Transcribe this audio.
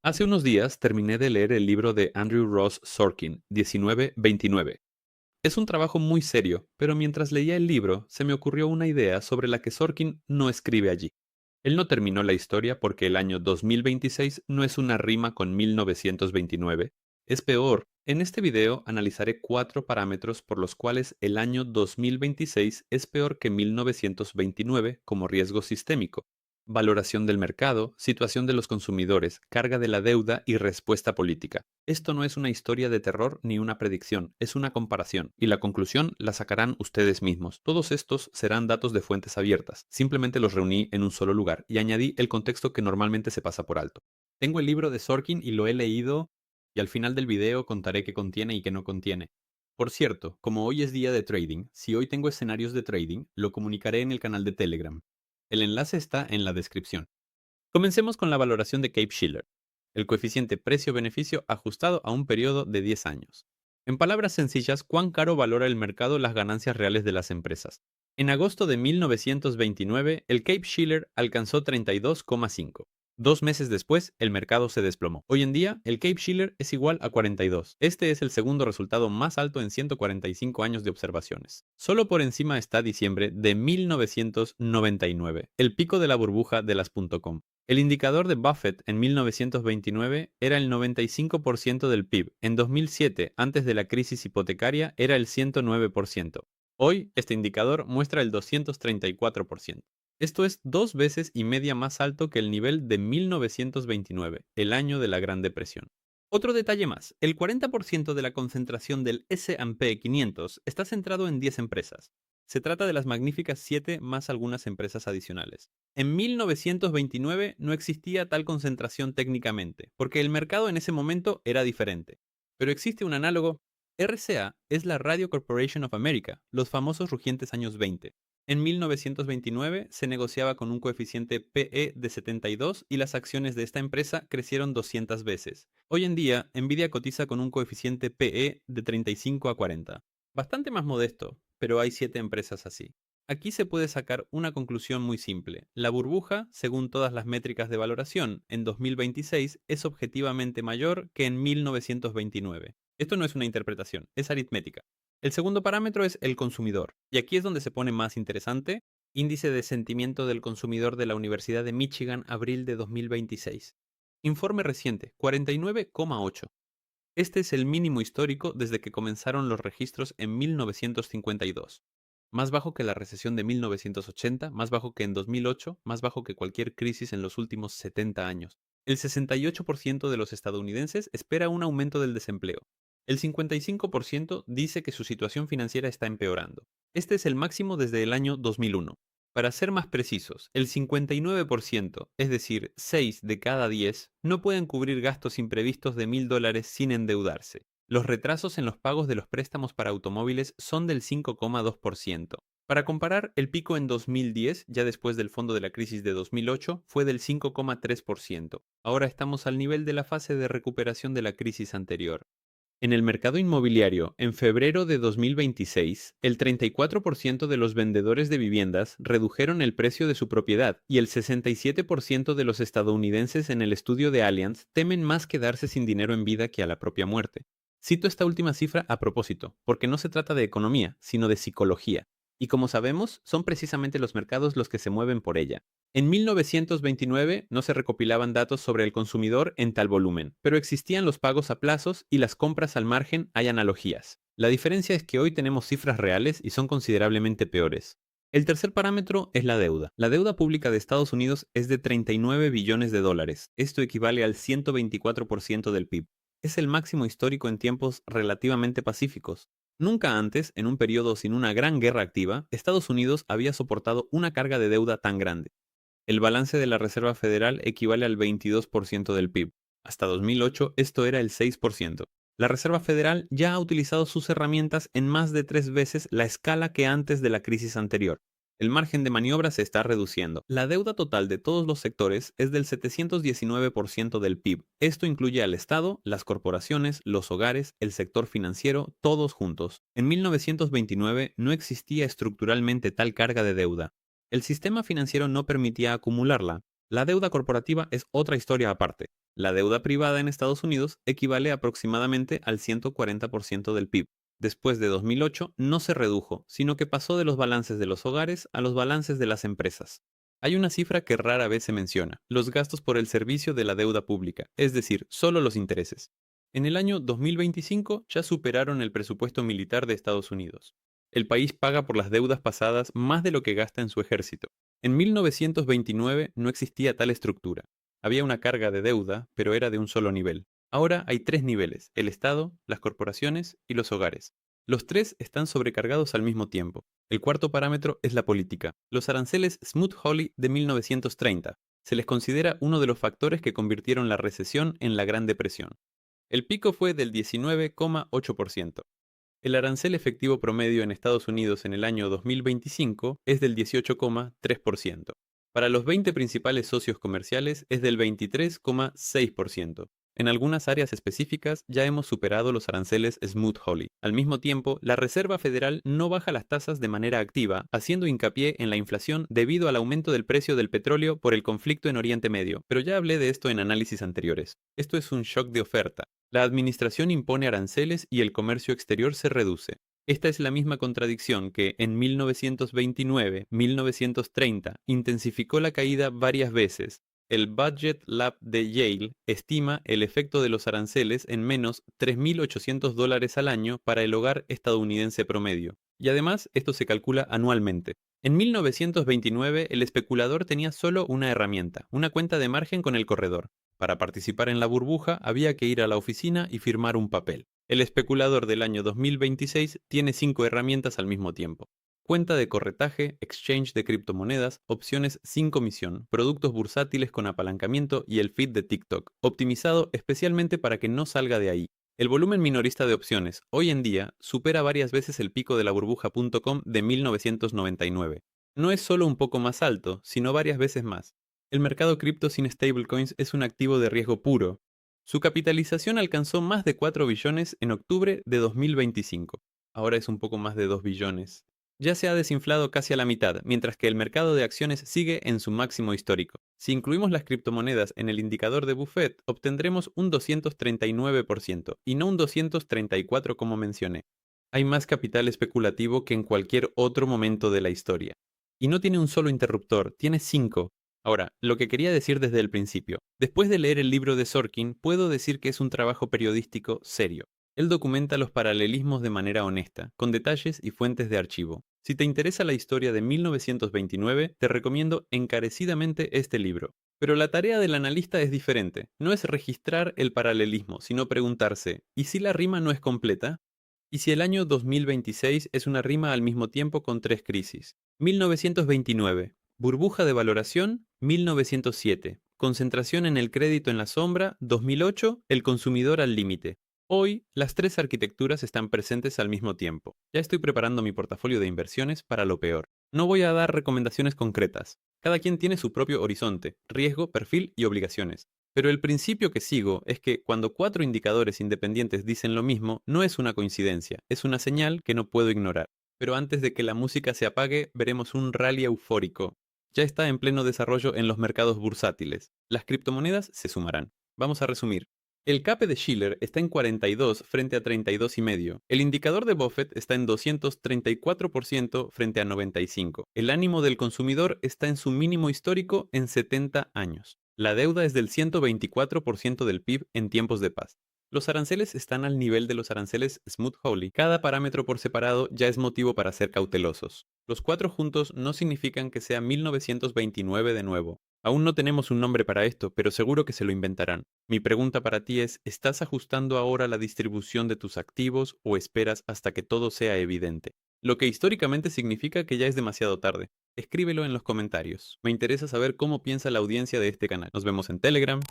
Hace unos días terminé de leer el libro de Andrew Ross Sorkin, 1929. Es un trabajo muy serio, pero mientras leía el libro se me ocurrió una idea sobre la que Sorkin no escribe allí. Él no terminó la historia porque el año 2026 no es una rima con 1929. Es peor. En este video analizaré 4 parámetros por los cuales el año 2026 es peor que 1929 como riesgo sistémico: valoración del mercado, situación de los consumidores, carga de la deuda y respuesta política. Esto no es una historia de terror ni una predicción, es una comparación, y la conclusión la sacarán ustedes mismos. Todos estos serán datos de fuentes abiertas, simplemente los reuní en un solo lugar y añadí el contexto que normalmente se pasa por alto. Tengo el libro de Sorkin y lo he leído, y al final del video contaré qué contiene y qué no contiene. Por cierto, como hoy es día de trading, si hoy tengo escenarios de trading, lo comunicaré en el canal de Telegram. El enlace está en la descripción. Comencemos con la valoración de Cape-Shiller, el coeficiente precio-beneficio ajustado a un periodo de 10 años. En palabras sencillas, ¿cuán caro valora el mercado las ganancias reales de las empresas? En agosto de 1929, el Cape-Shiller alcanzó 32,5. 2 meses después, el mercado se desplomó. Hoy en día, el Cape-Shiller es igual a 42. Este es el segundo resultado más alto en 145 años de observaciones. Solo por encima está diciembre de 1999, el pico de la burbuja de las .com. El indicador de Buffett en 1929 era el 95% del PIB. En 2007, antes de la crisis hipotecaria, era el 109%. Hoy, este indicador muestra el 234%. Esto es 2 veces y media más alto que el nivel de 1929, el año de la Gran Depresión. Otro detalle más: el 40% de la concentración del S&P 500 está centrado en 10 empresas. Se trata de las magníficas 7 más algunas empresas adicionales. En 1929 no existía tal concentración técnicamente, porque el mercado en ese momento era diferente. Pero existe un análogo. RCA es la Radio Corporation of America, los famosos rugientes años 20. En 1929 se negociaba con un coeficiente PE de 72 y las acciones de esta empresa crecieron 200 veces. Hoy en día, Nvidia cotiza con un coeficiente PE de 35 a 40. Bastante más modesto, pero hay 7 empresas así. Aquí se puede sacar una conclusión muy simple. La burbuja, según todas las métricas de valoración, en 2026 es objetivamente mayor que en 1929. Esto no es una interpretación, es aritmética. El segundo parámetro es el consumidor, y aquí es donde se pone más interesante. Índice de sentimiento del consumidor de la Universidad de Michigan, abril de 2026. Informe reciente, 49,8. Este es el mínimo histórico desde que comenzaron los registros en 1952. Más bajo que la recesión de 1980, más bajo que en 2008, más bajo que cualquier crisis en los últimos 70 años. El 68% de los estadounidenses espera un aumento del desempleo. El 55% dice que su situación financiera está empeorando. Este es el máximo desde el año 2001. Para ser más precisos, el 59%, es decir, 6 de cada 10, no pueden cubrir gastos imprevistos de $1000 sin endeudarse. Los retrasos en los pagos de los préstamos para automóviles son del 5,2%. Para comparar, el pico en 2010, ya después del fondo de la crisis de 2008, fue del 5,3%. Ahora estamos al nivel de la fase de recuperación de la crisis anterior. En el mercado inmobiliario, en febrero de 2026, el 34% de los vendedores de viviendas redujeron el precio de su propiedad y el 67% de los estadounidenses en el estudio de Allianz temen más quedarse sin dinero en vida que a la propia muerte. Cito esta última cifra a propósito, porque no se trata de economía, sino de psicología. Y como sabemos, son precisamente los mercados los que se mueven por ella. En 1929 no se recopilaban datos sobre el consumidor en tal volumen, pero existían los pagos a plazos y las compras al margen. Hay analogías. La diferencia es que hoy tenemos cifras reales y son considerablemente peores. El tercer parámetro es la deuda. La deuda pública de Estados Unidos es de 39 billones de dólares. Esto equivale al 124% del PIB. Es el máximo histórico en tiempos relativamente pacíficos. Nunca antes, en un periodo sin una gran guerra activa, Estados Unidos había soportado una carga de deuda tan grande. El balance de la Reserva Federal equivale al 22% del PIB. Hasta 2008 esto era el 6%. La Reserva Federal ya ha utilizado sus herramientas en más de 3 veces la escala que antes de la crisis anterior. El margen de maniobra se está reduciendo. La deuda total de todos los sectores es del 719% del PIB. Esto incluye al Estado, las corporaciones, los hogares, el sector financiero, todos juntos. En 1929 no existía estructuralmente tal carga de deuda. El sistema financiero no permitía acumularla. La deuda corporativa es otra historia aparte. La deuda privada en Estados Unidos equivale aproximadamente al 140% del PIB. Después de 2008 no se redujo, sino que pasó de los balances de los hogares a los balances de las empresas. Hay una cifra que rara vez se menciona: los gastos por el servicio de la deuda pública, es decir, solo los intereses. En el año 2025 ya superaron el presupuesto militar de Estados Unidos. El país paga por las deudas pasadas más de lo que gasta en su ejército. En 1929 no existía tal estructura. Había una carga de deuda, pero era de un solo nivel. Ahora hay tres niveles: el Estado, las corporaciones y los hogares. Los tres están sobrecargados al mismo tiempo. El cuarto parámetro es la política. Los aranceles Smoot-Hawley de 1930 se les considera uno de los factores que convirtieron la recesión en la Gran Depresión. El pico fue del 19,8%. El arancel efectivo promedio en Estados Unidos en el año 2025 es del 18,3%. Para los 20 principales socios comerciales es del 23,6%. En algunas áreas específicas ya hemos superado los aranceles Smoot-Hawley. Al mismo tiempo, la Reserva Federal no baja las tasas de manera activa, haciendo hincapié en la inflación debido al aumento del precio del petróleo por el conflicto en Oriente Medio, pero ya hablé de esto en análisis anteriores. Esto es un shock de oferta. La administración impone aranceles y el comercio exterior se reduce. Esta es la misma contradicción que en 1929-1930 intensificó la caída varias veces. El Budget Lab de Yale estima el efecto de los aranceles en menos $3.800 al año para el hogar estadounidense promedio. Y además, esto se calcula anualmente. En 1929, el especulador tenía solo una herramienta: una cuenta de margen con el corredor. Para participar en la burbuja había que ir a la oficina y firmar un papel. El especulador del año 2026 tiene 5 herramientas al mismo tiempo: cuenta de corretaje, exchange de criptomonedas, opciones sin comisión, productos bursátiles con apalancamiento y el feed de TikTok, optimizado especialmente para que no salga de ahí. El volumen minorista de opciones, hoy en día, supera varias veces el pico de la burbuja.com de 1999. No es solo un poco más alto, sino varias veces más. El mercado cripto sin stablecoins es un activo de riesgo puro. Su capitalización alcanzó más de 4 billones en octubre de 2025. Ahora es un poco más de 2 billones. Ya se ha desinflado casi a la mitad, mientras que el mercado de acciones sigue en su máximo histórico. Si incluimos las criptomonedas en el indicador de Buffett, obtendremos un 239% y no un 234% como mencioné. Hay más capital especulativo que en cualquier otro momento de la historia. Y no tiene un solo interruptor, tiene 5. Ahora, lo que quería decir desde el principio: después de leer el libro de Sorkin, puedo decir que es un trabajo periodístico serio. Él documenta los paralelismos de manera honesta, con detalles y fuentes de archivo. Si te interesa la historia de 1929, te recomiendo encarecidamente este libro. Pero la tarea del analista es diferente. No es registrar el paralelismo, sino preguntarse: ¿y si la rima no es completa? ¿Y si el año 2026 es una rima al mismo tiempo con tres crisis? 1929. Burbuja de valoración, 1907. Concentración en el crédito en la sombra, 2008. El consumidor al límite. Hoy, las tres arquitecturas están presentes al mismo tiempo. Ya estoy preparando mi portafolio de inversiones para lo peor. No voy a dar recomendaciones concretas. Cada quien tiene su propio horizonte, riesgo, perfil y obligaciones. Pero el principio que sigo es que cuando 4 indicadores independientes dicen lo mismo, no es una coincidencia, es una señal que no puedo ignorar. Pero antes de que la música se apague, veremos un rally eufórico. Ya está en pleno desarrollo en los mercados bursátiles. Las criptomonedas se sumarán. Vamos a resumir. El CAPE de Shiller está en 42 frente a 32,5. El indicador de Buffett está en 234% frente a 95. El ánimo del consumidor está en su mínimo histórico en 70 años. La deuda es del 124% del PIB en tiempos de paz. Los aranceles están al nivel de los aranceles Smoot-Hawley. Cada parámetro por separado ya es motivo para ser cautelosos. Los 4 juntos no significan que sea 1929 de nuevo. Aún no tenemos un nombre para esto, pero seguro que se lo inventarán. Mi pregunta para ti es: ¿estás ajustando ahora la distribución de tus activos o esperas hasta que todo sea evidente? Lo que históricamente significa que ya es demasiado tarde. Escríbelo en los comentarios. Me interesa saber cómo piensa la audiencia de este canal. Nos vemos en Telegram.